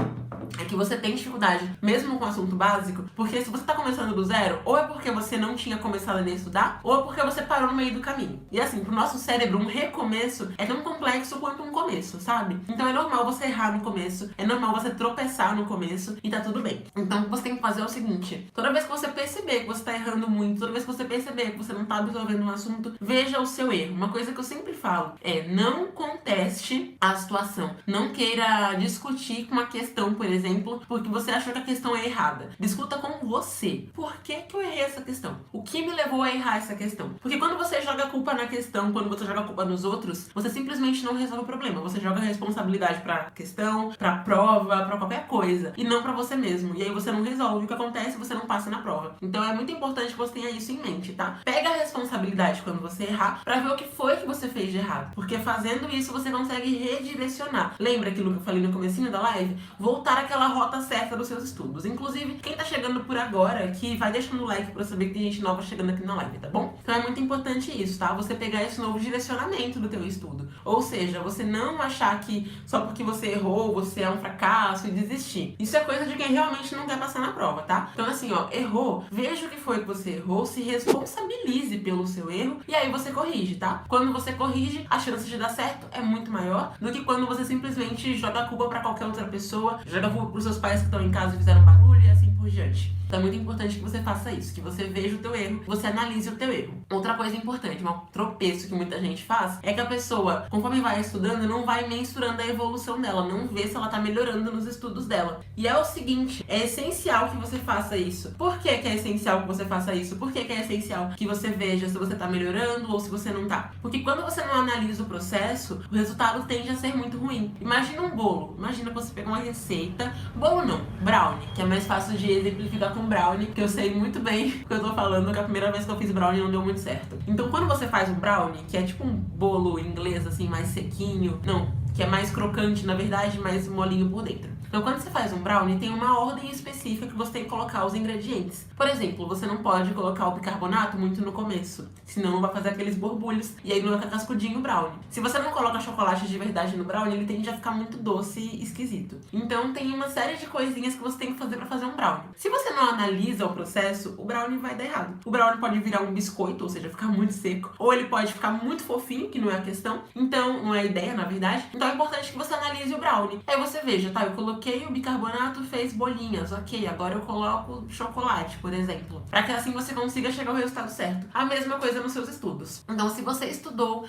é que você tem dificuldade, mesmo com o assunto básico, porque se você tá começando do zero, ou é porque você não tinha começado a ler e estudar, ou é porque você parou no meio do caminho. E assim, pro nosso cérebro, um recomeço é tão complexo quanto um começo, sabe? Então é normal você errar no começo, é normal você tropeçar no começo e tá tudo bem. Então o que você tem que fazer é o seguinte: toda vez que você perceber que você tá errando muito, toda vez que você perceber que você não tá absorvendo um assunto, veja o seu erro. Uma coisa que eu sempre falo é: não conteste a situação. Não queira discutir com uma questão, por exemplo, porque você achou que a questão é errada. Discuta com você. Por que que eu errei essa questão? O que me levou a errar essa questão? Porque quando você joga a culpa na questão, quando você joga a culpa nos outros, você simplesmente não resolve o problema. Você joga a responsabilidade pra questão, pra prova, pra qualquer coisa, e não pra você mesmo. E aí você não resolve. O que acontece? Você não passa na prova. Então é muito importante que você tenha isso em mente, tá? Pega a responsabilidade quando você errar, pra ver o que foi que você fez de errado. Porque fazendo isso, você consegue redirecionar. Lembra aquilo que eu falei no comecinho da live? Voltar àquela rota certa dos seus estudos. Inclusive, quem tá chegando por agora, que vai deixando o like pra eu saber que tem gente nova chegando aqui na live, tá bom? Então é muito importante isso, tá? Você pegar esse novo direcionamento do teu estudo. Ou seja, você não achar que só porque você errou, você é um fracasso e desistir. Isso é coisa de quem realmente não quer passar na prova, tá? Então assim, ó, errou, veja o que foi que você errou, se responsabilize pelo seu erro e aí você corrige, tá? Quando você corrige, a chance de dar certo é muito maior do que quando você simplesmente joga a culpa pra qualquer outra pessoa, joga a culpa pros seus pais que estão em casa e fizeram barulho e assim por diante. Então é muito importante que você faça isso, que você veja o teu erro, que você analise o teu erro. Outra coisa importante, um tropeço que muita gente faz, é que a pessoa, conforme vai estudando, não vai mensurando a evolução dela, não vê se ela tá melhorando nos estudos dela. E é o seguinte, é essencial que você faça isso. Por que que é essencial que você faça isso? Por que que é essencial que você veja se você tá melhorando ou se você não tá? Porque quando você não analisa o processo, o resultado tende a ser muito ruim. Imagina um bolo, imagina você pegar uma receita, bolo não, brownie, que é mais fácil de exemplificar com brownie, que eu sei muito bem o que eu tô falando, que a primeira vez que eu fiz brownie não deu muito certo. Então quando você faz um brownie, que é tipo um bolo inglês assim, mais sequinho, não, que é mais crocante, na verdade, mais molinho por dentro. Então, quando você faz um brownie, tem uma ordem específica que você tem que colocar os ingredientes. Por exemplo, você não pode colocar o bicarbonato muito no começo, senão não vai fazer aqueles borbulhos e aí não vai ficar cascudinho o brownie. Se você não coloca chocolate de verdade no brownie, ele tende a ficar muito doce e esquisito. Então, tem uma série de coisinhas que você tem que fazer pra fazer um brownie. Se você não analisa o processo, o brownie vai dar errado. O brownie pode virar um biscoito, ou seja, ficar muito seco, ou ele pode ficar muito fofinho, que não é a questão. Então, não é a ideia, na verdade. Então, é importante que você analise o brownie. Aí você veja, tá, eu coloquei o bicarbonato, fez bolinhas, ok, agora eu coloco chocolate, por exemplo, para que assim você consiga chegar ao resultado certo. A mesma coisa nos seus estudos. Então, se você estudou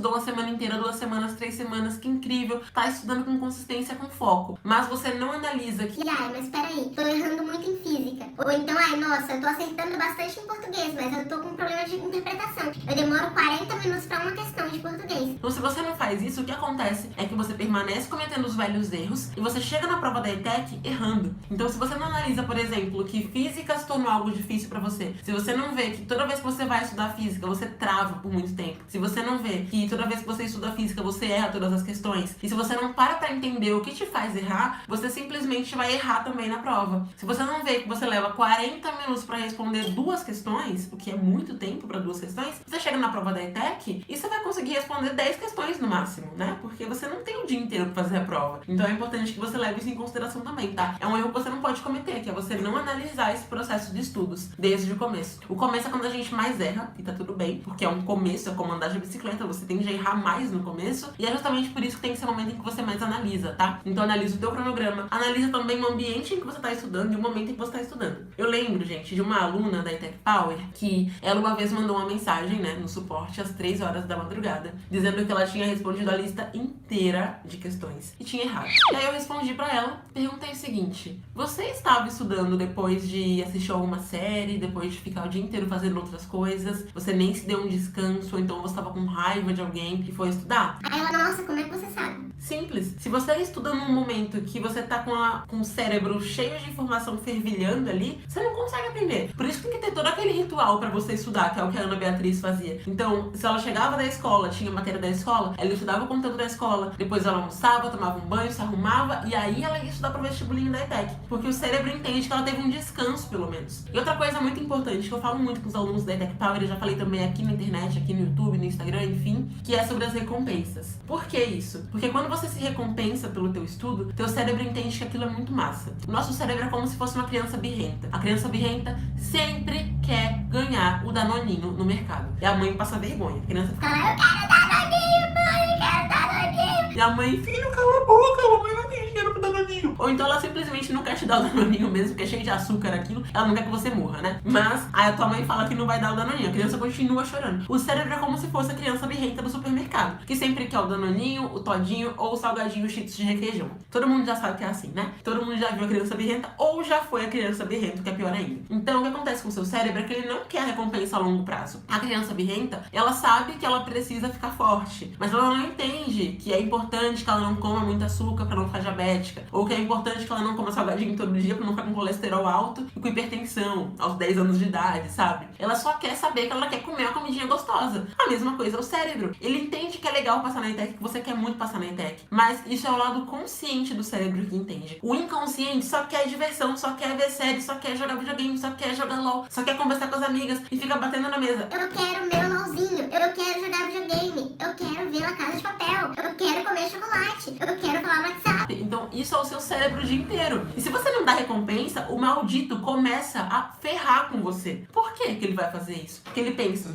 uma semana inteira, 2 semanas, 3 semanas, que incrível, tá estudando com consistência, com foco, mas você não analisa que... Mas peraí, tô errando muito em física. Ou então, nossa, eu tô acertando bastante em português, mas eu tô com um problema de interpretação. Eu demoro 40 minutos pra uma questão de português. Então, se você não faz isso, o que acontece é que você permanece cometendo os velhos erros e você chega na prova da ETEC errando. Então, se você não analisa, por exemplo, que física se tornou algo difícil pra você, se você não vê que toda vez que você vai estudar física, você trava por muito tempo, se você não vê que toda vez que você estuda física, você erra todas as questões, e se você não para pra entender o que te faz errar, você simplesmente vai errar também na prova. Se você não vê que você leva 40 minutos pra responder 2 questões, o que é muito tempo pra 2 questões, você chega na prova da ETEC e você vai conseguir responder 10 questões no máximo, né? Porque você não tem o dia inteiro pra fazer a prova. Então é importante que você leve isso em consideração também, tá? É um erro que você não pode cometer, que é você não analisar esse processo de estudos desde o começo. O começo é quando a gente mais erra, e tá tudo bem, porque é um começo, é como andar de bicicleta, você tende a errar mais no começo, e é justamente por isso que tem que ser o momento em que você mais analisa, tá? Então analisa o teu cronograma, analisa também o ambiente em que você tá estudando e o momento em que você tá estudando. Eu lembro, gente, de uma aluna da ETEC Power, que ela uma vez mandou uma mensagem, né, no suporte às 3 horas da madrugada, dizendo que ela tinha respondido a lista inteira de questões e tinha errado. E aí eu respondi pra ela, perguntei o seguinte: você estava estudando depois de assistir alguma série, depois de ficar o dia inteiro fazendo outras coisas, você nem se deu um descanso, ou então você estava com raiva de alguém que foi estudar? Aí ela, nossa, como é que você sabe? Simples. Se você estuda num momento que você tá com o cérebro cheio de informação fervilhando ali, você não consegue aprender. Por isso que tem que ter todo aquele ritual pra você estudar, que é o que a Ana Beatriz fazia. Então, se ela chegava da escola, tinha matéria da escola, ela estudava o conteúdo da escola, depois ela almoçava, tomava um banho, se arrumava, e aí ela ia estudar pro vestibulinho da ETEC. Porque o cérebro entende que ela teve um descanso, pelo menos. E outra coisa muito importante, que eu falo muito com os alunos da ETEC Power, eu já falei também aqui na internet, aqui no YouTube, no Instagram, enfim, que é sobre as recompensas. Por que isso? Porque quando você se recompensa pelo teu estudo, teu cérebro entende que aquilo é muito massa. O nosso cérebro é como se fosse uma criança birrenta. A criança birrenta sempre quer ganhar o danoninho no mercado. E a mãe passa vergonha. A criança fica... Eu quero danoninho, mãe, eu quero danoninho. E a mãe, filho, cala a boca, a mamãe não tem dinheiro pro danoninho. Ou então ela simplesmente não quer te dar o danoninho mesmo, porque é cheio de açúcar aquilo, ela não quer que você morra, né? Mas aí a tua mãe fala que não vai dar o danoninho, a criança continua chorando. O cérebro é como se fosse a criança birrenta do supermercado, que sempre quer o danoninho, o todinho ou o salgadinho cheetos de requeijão. Todo mundo já sabe que é assim, né? Todo mundo já viu a criança birrenta ou já foi a criança birrenta, que é pior ainda. Então o que acontece com o seu cérebro é que ele não quer recompensa a longo prazo. A criança birrenta, ela sabe que ela precisa ficar forte, mas ela não entende que é importante que ela não coma muito açúcar pra não ficar diabética, ou que é importante que ela não coma salgadinho todo dia pra não ficar com colesterol alto e com hipertensão aos 10 anos de idade, sabe? Ela só quer saber que ela quer comer uma comidinha gostosa. A mesma coisa é o cérebro. Ele entende que é legal passar na ETEC, que você quer muito passar na ETEC, mas isso é o lado consciente do cérebro que entende. O inconsciente só quer diversão, só quer ver série, só quer jogar videogame, só quer jogar LOL, só quer conversar com as amigas e fica batendo na mesa. Eu quero meu LOLzinho, eu quero jogar videogame, eu quero ver La Casa de Papel, eu quero comer chocolate, eu quero falar no WhatsApp. Então isso é o seu cérebro o dia inteiro. E se você não dá recompensa, o maldito começa a ferrar com você. Por que que ele vai fazer isso? Porque ele pensa,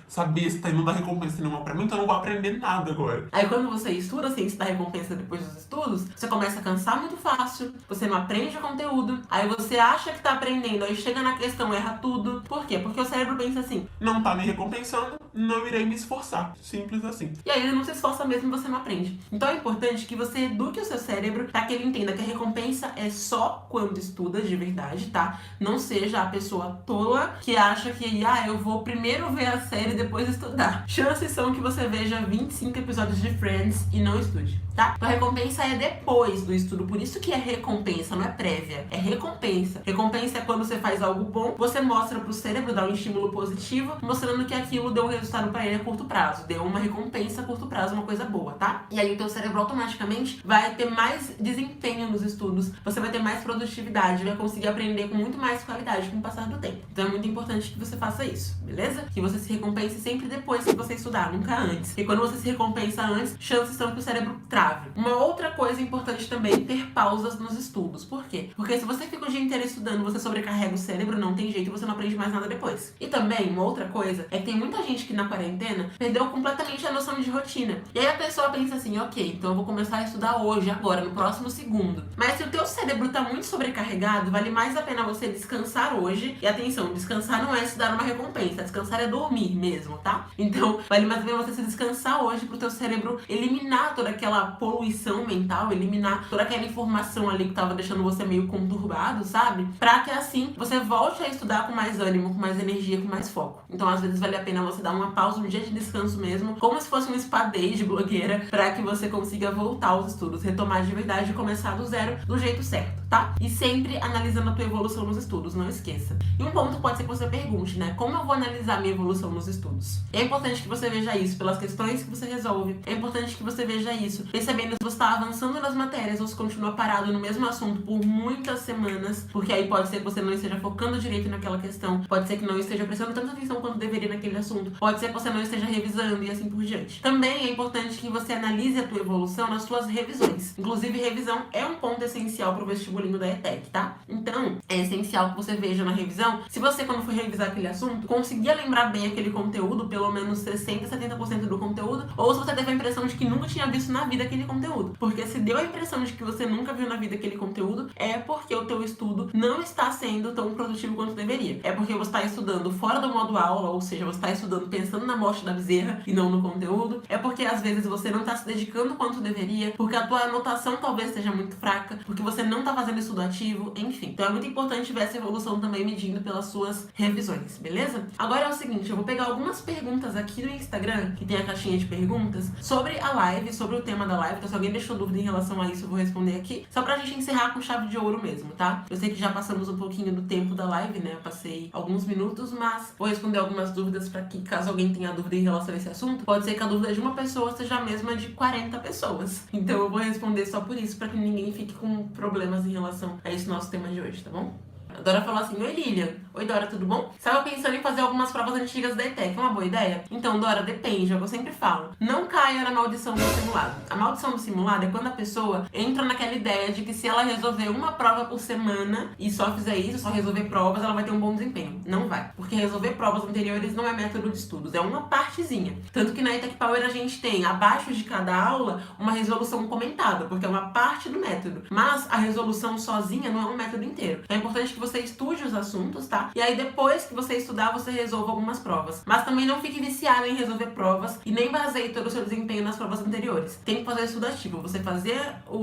essa besta não dá recompensa nenhuma pra mim, então eu não vou aprender nada agora. Aí quando você estuda sem se dar recompensa depois dos estudos, você começa a cansar muito fácil, você não aprende o conteúdo, aí você acha que tá aprendendo, aí chega na questão, erra tudo. Por quê? Porque o cérebro pensa assim, Não tá me recompensando, não irei me esforçar. Simples assim. e aí ele não se esforça mesmo e você não aprende. Então é importante que você eduque o seu cérebro pra que ele entenda que a recompensa é só quando estuda de verdade, tá? Não seja a pessoa tola que acha que, eu vou primeiro ver a série e depois estudar. Chances são que você veja 25 episódios de Friends e não estude, tá? Então a recompensa é depois do estudo, por isso que é recompensa, não é prévia, é recompensa. Recompensa é quando você faz algo bom, você mostra pro cérebro, dá um estímulo positivo, mostrando que aquilo deu resultado resultado pra ele a curto prazo, deu uma recompensa a curto prazo, uma coisa boa, tá? E aí o teu cérebro automaticamente vai ter mais desempenho nos estudos, você vai ter mais produtividade, vai conseguir aprender com muito mais qualidade com o passar do tempo. Então é muito importante que você faça isso, beleza? Que você se recompense sempre depois que você estudar, nunca antes. Porque quando você se recompensa antes, chances são que o cérebro trave. Uma outra coisa importante também é ter pausas nos estudos. Por quê? Porque se você fica o dia inteiro estudando, você sobrecarrega o cérebro, não tem jeito, você não aprende mais nada depois. E também, uma outra coisa, é que tem muita gente que na quarentena perdeu completamente a noção de rotina. E aí a pessoa pensa assim, ok, então eu vou começar a estudar hoje, agora, no próximo segundo. Mas se o teu cérebro tá muito sobrecarregado, vale mais a pena você descansar hoje. E atenção, descansar não é estudar uma recompensa, descansar é dormir mesmo, tá? Então, vale mais a pena você se descansar hoje pro teu cérebro eliminar toda aquela poluição mental, eliminar toda aquela informação ali que tava deixando você meio conturbado, sabe? Pra que assim você volte a estudar com mais ânimo, com mais energia, com mais foco. Então, às vezes, vale a pena você dar uma pausa, um dia de descanso mesmo, como se fosse um spa day de blogueira, pra que você consiga voltar aos estudos, retomar de verdade e começar do zero, do jeito certo, tá? E sempre analisando a tua evolução nos estudos, não esqueça. E um ponto pode ser que você pergunte, né? Como eu vou analisar minha evolução nos estudos? É importante que você veja isso pelas questões que você resolve. É importante que você veja isso percebendo se você está avançando nas matérias ou se continua parado no mesmo assunto por muitas semanas, porque aí pode ser que você não esteja focando direito naquela questão, pode ser que não esteja prestando tanta atenção quanto deveria naquele assunto, pode ser que você não esteja revisando e assim por diante. Também é importante que você analise a tua evolução nas suas revisões. Inclusive, revisão é um ponto essencial para o vestibulinho da ETEC, tá? Então, é essencial que você veja na revisão, se você, quando for revisar aquele assunto, conseguia lembrar bem aquele conteúdo, pelo menos 60%, 70% do conteúdo, ou se você teve a impressão de que nunca tinha visto na vida aquele conteúdo. Porque se deu a impressão de que você nunca viu na vida aquele conteúdo, é porque o teu estudo não está sendo tão produtivo quanto deveria. É porque você está estudando fora do modo aula, ou seja, você está estudando pensando na morte da bezerra e não no conteúdo. É porque às vezes você não está se dedicando quanto deveria, porque a tua anotação talvez esteja muito fraca, porque você não está fazendo estudo ativo, enfim. Então é muito importante ver essa evolução também medindo pelas suas revisões, beleza? Agora é o seguinte, eu vou pegar algumas perguntas aqui no Instagram, que tem a caixinha de perguntas, sobre a live, sobre o tema da live. Então se alguém deixou dúvida em relação a isso, eu vou responder aqui, só pra gente encerrar com chave de ouro mesmo, tá? Eu sei que já passamos um pouquinho do tempo da live, né? Eu passei alguns minutos, mas vou responder algumas dúvidas pra que, caso alguém tenha dúvida em relação a esse assunto, pode ser que a dúvida de uma pessoa seja a mesma de 40 pessoas. Então eu vou responder só por isso, pra que ninguém fique com problemas em relação a esse nosso tema de hoje, tá bom? A Dora falou assim, oi Lilian. Oi Dora, tudo bom? Estava pensando em fazer algumas provas antigas da ETEC, é uma boa ideia? Então Dora, depende, é o que eu sempre falo. Não caia na maldição do simulado. A maldição do simulado é quando a pessoa entra naquela ideia de que se ela resolver uma prova por semana e só fizer isso, só resolver provas, ela vai ter um bom desempenho. Não vai. Porque resolver provas anteriores não é método de estudos, é uma partezinha. Tanto que na ETEC Power a gente tem, abaixo de cada aula, uma resolução comentada, porque é uma parte do método. Mas a resolução sozinha não é um método inteiro. É importante que você estude os assuntos, tá? E aí depois que você estudar, você resolva algumas provas. Mas também não fique viciado em resolver provas e nem baseie todo o seu desempenho nas provas anteriores. Tem que fazer estudo ativo. Você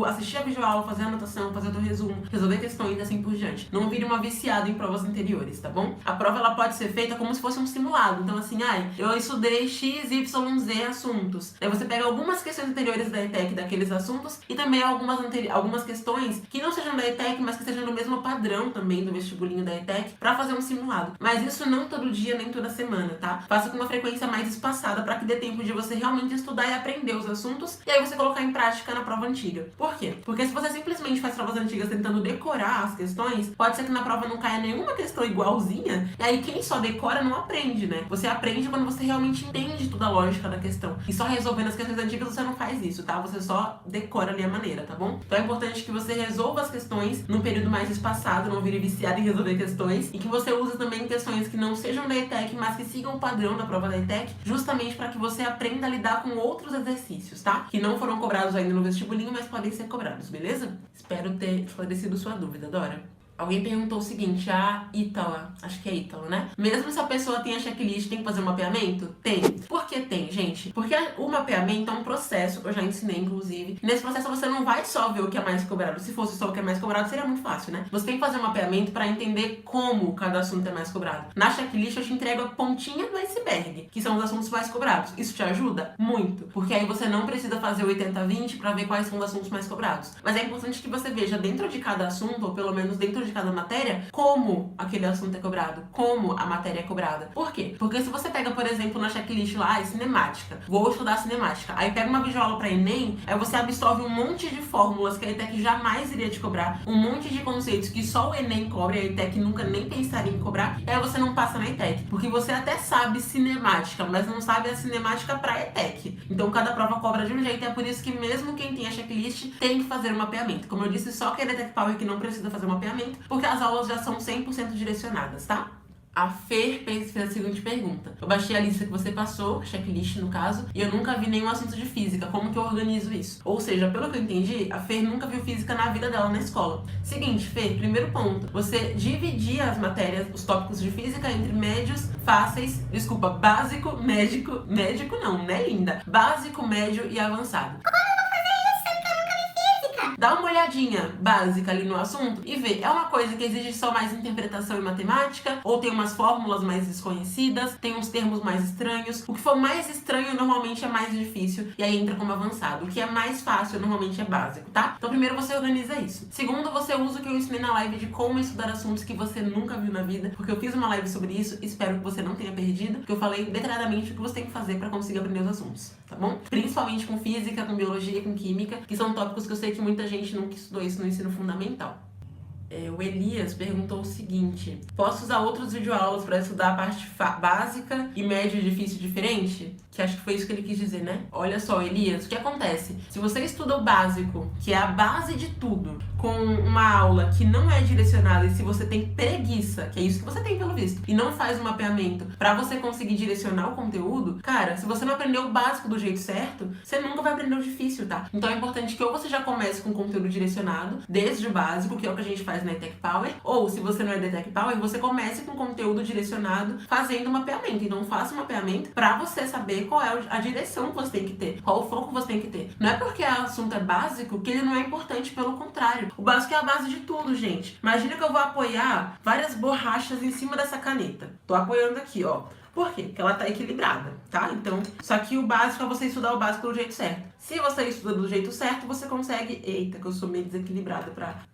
assistir a videoaula, fazer a anotação, fazer o teu resumo, resolver questões e assim por diante. Não vire uma viciada em provas anteriores, tá bom? A prova, ela pode ser feita como se fosse um simulado. Então assim, eu estudei X, Y, Z assuntos. Aí você pega algumas questões anteriores da ETEC daqueles assuntos e também algumas questões que não sejam da ETEC, mas que sejam no mesmo padrão também do vestibulinho da ETEC, pra fazer um simulado. Mas isso não todo dia, nem toda semana, tá? Faça com uma frequência mais espaçada pra que dê tempo de você realmente estudar e aprender os assuntos e aí você colocar em prática na prova antiga. Por quê? Porque se você simplesmente faz provas antigas tentando decorar as questões, pode ser que na prova não caia nenhuma questão igualzinha, e aí quem só decora não aprende, né? Você aprende quando você realmente entende toda a lógica da questão. E só resolvendo as questões antigas você não faz isso, tá? Você só decora ali a maneira, tá bom? Então é importante que você resolva as questões num período mais espaçado, não vire viciado em resolver questões, e que você use também questões que não sejam da ETEC, mas que sigam o padrão da prova da ETEC, justamente para que você aprenda a lidar com outros exercícios, tá? Que não foram cobrados ainda no vestibulinho, mas podem ser cobrados, beleza? Espero ter esclarecido sua dúvida, Dora. Alguém perguntou o seguinte, a Ítala, acho que é Ítala, né? Mesmo se a pessoa tem a checklist, tem que fazer um mapeamento? Tem. Por que tem, gente? Porque o mapeamento é um processo, que eu já ensinei, inclusive. E nesse processo você não vai só ver o que é mais cobrado. Se fosse só o que é mais cobrado, seria muito fácil, né? Você tem que fazer um mapeamento para entender como cada assunto é mais cobrado. Na checklist eu te entrego a pontinha do iceberg, que são os assuntos mais cobrados. Isso te ajuda? Muito. Porque aí você não precisa fazer o 80-20 para ver quais são os assuntos mais cobrados. Mas é importante que você veja dentro de cada assunto, ou pelo menos dentro de cada matéria, como aquele assunto é cobrado, como a matéria é cobrada. Por quê? Porque se você pega, por exemplo, na checklist lá, cinemática, vou estudar cinemática, aí pega uma videoaula pra Enem, aí você absorve um monte de fórmulas que a ETEC jamais iria te cobrar, um monte de conceitos que só o Enem cobra e a ETEC nunca nem pensaria em cobrar, e aí você não passa na ETEC, porque você até sabe cinemática, mas não sabe a cinemática pra ETEC. Então cada prova cobra de um jeito, e é por isso que mesmo quem tem a checklist tem que fazer um mapeamento. Como eu disse, só quem é ETEC Power que não precisa fazer um mapeamento, porque as aulas já são 100% direcionadas, tá? A Fer fez a seguinte pergunta. Eu baixei a lista que você passou, checklist no caso, e eu nunca vi nenhum assunto de física. Como que eu organizo isso? Ou seja, pelo que eu entendi, a Fer nunca viu física na vida dela na escola. Seguinte, Fer, primeiro ponto. Você dividia as matérias, os tópicos de física entre médios, fáceis, básico, médico não, né, linda? Básico, médio e avançado. Dá uma olhadinha básica ali no assunto e vê, é uma coisa que exige só mais interpretação e matemática, ou tem umas fórmulas mais desconhecidas, tem uns termos mais estranhos. O que for mais estranho normalmente é mais difícil e aí entra como avançado. O que é mais fácil normalmente é básico, tá? Então primeiro você organiza isso. Segundo, você usa o que eu ensinei na live de como estudar assuntos que você nunca viu na vida, porque eu fiz uma live sobre isso, espero que você não tenha perdido, porque eu falei detalhadamente o que você tem que fazer pra conseguir aprender os assuntos, tá bom? Principalmente com física, com biologia, com química, que são tópicos que eu sei que muita gente nunca estudou isso no ensino fundamental. O Elias perguntou o seguinte: posso usar outros videoaulas para estudar a parte básica e média e difícil diferente? Que acho que foi isso que ele quis dizer, né? Olha só, Elias, o que acontece? Se você estuda o básico, que é a base de tudo, com uma aula que não é direcionada, e se você tem preguiça, que é isso que você tem pelo visto, e não faz um mapeamento para você conseguir direcionar o conteúdo, cara, se você não aprendeu o básico do jeito certo, você nunca vai aprender o difícil, tá? Então é importante que ou você já comece com conteúdo direcionado, desde o básico, que é o que a gente faz na ETEC Power, ou se você não é da ETEC Power, você comece com conteúdo direcionado fazendo um mapeamento. Então faça um mapeamento pra você saber qual é a direção que você tem que ter, qual o foco que você tem que ter. Não é porque o assunto é básico que ele não é importante, pelo contrário. O básico é a base de tudo, gente. Imagina que eu vou apoiar várias borrachas em cima dessa caneta. Tô apoiando aqui, ó. Por quê? Porque ela tá equilibrada, tá? Então, só que o básico é você estudar o básico do jeito certo. Se você estuda do jeito certo, você consegue... Eita, que eu sou meio desequilibrada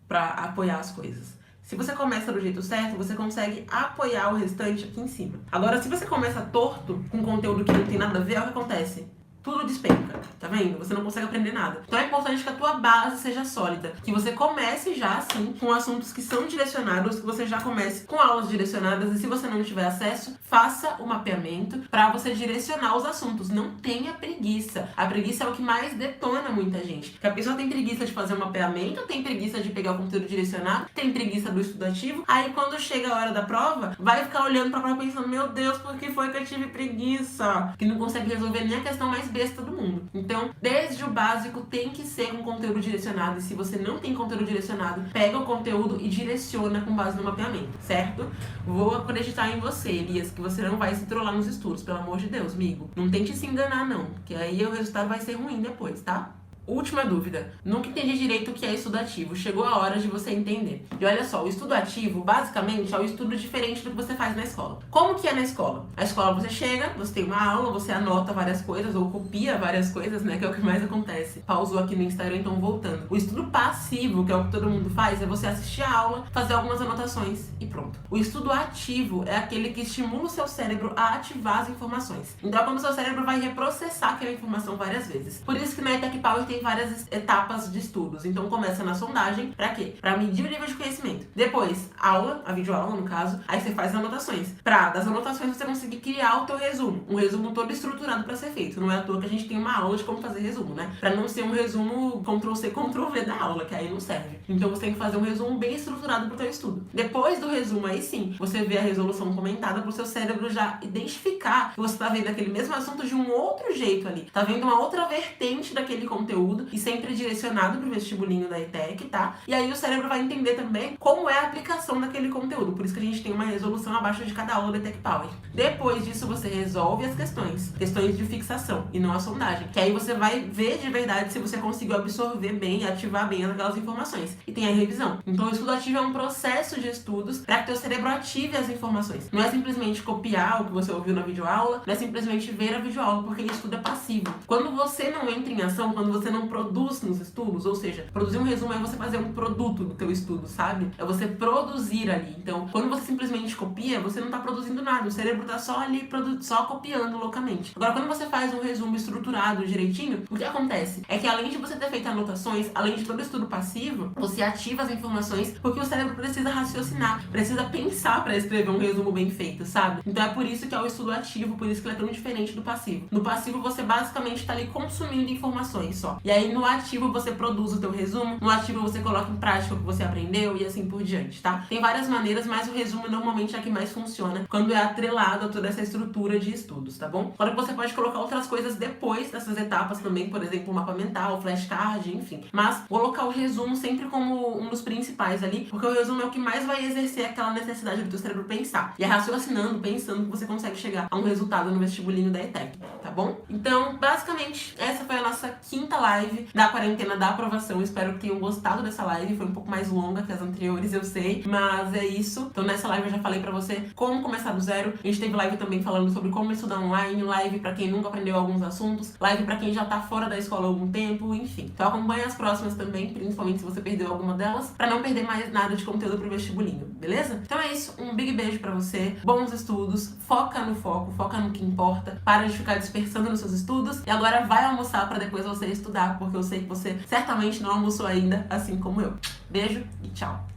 pra apoiar as coisas. Se você começa do jeito certo, você consegue apoiar o restante aqui em cima. Agora, se você começa torto, com conteúdo que não tem nada a ver, é o que acontece. Tudo despenca, tá vendo? Você não consegue aprender nada. Então é importante que a tua base seja sólida, que você comece já assim com assuntos que são direcionados, que você já comece com aulas direcionadas, e se você não tiver acesso, faça o mapeamento para você direcionar os assuntos. Não tenha preguiça. A preguiça é o que mais detona muita gente. Porque a pessoa tem preguiça de fazer um mapeamento, tem preguiça de pegar o conteúdo direcionado, tem preguiça do estudativo, aí quando chega a hora da prova, vai ficar olhando pra prova pensando, meu Deus, por que foi que eu tive preguiça? Que não consegue resolver nem a questão mais besta do mundo. Então, desde o básico tem que ser um conteúdo direcionado, e se você não tem conteúdo direcionado, pega o conteúdo e direciona com base no mapeamento, certo? Vou acreditar em você, Elias, que você não vai se trollar nos estudos, pelo amor de Deus, amigo. Não tente se enganar, não, que aí o resultado vai ser ruim depois, tá? Última dúvida. Nunca entendi direito o que é estudo ativo. Chegou a hora de você entender. E olha só, o estudo ativo, basicamente, é o estudo diferente do que você faz na escola. Como que é na escola? Na escola você chega, você tem uma aula, você anota várias coisas, ou copia várias coisas, né? Que é o que mais acontece. Pausou aqui no Instagram, então voltando. O estudo passivo, que é o que todo mundo faz, é você assistir a aula, fazer algumas anotações e pronto. O estudo ativo é aquele que estimula o seu cérebro a ativar as informações. Então é quando o seu cérebro vai reprocessar aquela informação várias vezes. Por isso que na ETEC Power tem várias etapas de estudos. Então começa na sondagem, pra quê? Pra medir o nível de conhecimento. Depois, aula, a videoaula no caso, aí você faz anotações. Das anotações você conseguir criar o teu resumo. Um resumo todo estruturado pra ser feito. Não é à toa que a gente tem uma aula de como fazer resumo, né? Pra não ser um resumo Ctrl-C, Ctrl-V da aula, que aí não serve. Então você tem que fazer um resumo bem estruturado pro teu estudo. Depois do resumo, aí sim, você vê a resolução comentada pro seu cérebro já identificar que você tá vendo aquele mesmo assunto de um outro jeito ali. Tá vendo uma outra vertente daquele conteúdo, e sempre direcionado pro vestibulinho da ETEC, tá? E aí o cérebro vai entender também como é a aplicação daquele conteúdo. Por isso que a gente tem uma resolução abaixo de cada aula da ETEC Power. Depois disso, você resolve as questões de fixação e não a sondagem. Que aí você vai ver de verdade se você conseguiu absorver bem e ativar bem aquelas informações. E tem a revisão. Então o estudo ativo é um processo de estudos para que teu cérebro ative as informações. Não é simplesmente copiar o que você ouviu na videoaula, não é simplesmente ver a videoaula, porque estudo é passivo. Quando você não entra em ação, quando você não produz nos estudos, ou seja, produzir um resumo é você fazer um produto do teu estudo, sabe? É você produzir ali. Então, quando você simplesmente copia, você não tá produzindo nada, o cérebro tá só ali, só copiando loucamente. Agora, quando você faz um resumo estruturado direitinho, o que acontece? É que além de você ter feito anotações, além de todo estudo passivo, você ativa as informações porque o cérebro precisa raciocinar, precisa pensar para escrever um resumo bem feito, sabe? Então é por isso que é o estudo ativo, por isso que ele é tão diferente do passivo. No passivo você basicamente tá ali consumindo informações só. E aí no ativo você produz o teu resumo, no ativo você coloca em prática o que você aprendeu e assim por diante, tá? Tem várias maneiras, mas o resumo normalmente é a que mais funciona quando é atrelado a toda essa estrutura de estudos, tá bom? Claro que você pode colocar outras coisas depois dessas etapas também, por exemplo, o mapa mental, flashcard, enfim. Mas colocar o resumo sempre como um dos principais ali, porque o resumo é o que mais vai exercer aquela necessidade do teu cérebro pensar. E é raciocinando, pensando que você consegue chegar a um resultado no vestibulinho da ETEC, tá bom? Então, basicamente, essa foi a nossa quinta live da quarentena da aprovação. Espero que tenham gostado dessa live. Foi um pouco mais longa que as anteriores, eu sei, mas é isso. Então, nessa live eu já falei pra você como começar do zero. A gente teve live também falando sobre como estudar online, live pra quem nunca aprendeu alguns assuntos, live pra quem já tá fora da escola há algum tempo, enfim. Então, acompanha as próximas também, principalmente se você perdeu alguma delas, pra não perder mais nada de conteúdo pro vestibulinho, beleza? Então é isso, um big beijo pra você, bons estudos, foca no foco, foca no que importa, para de ficar dispersando nos seus estudos e agora vai almoçar pra depois você estudar, porque eu sei que você certamente não almoçou ainda, assim como eu. Beijo e tchau!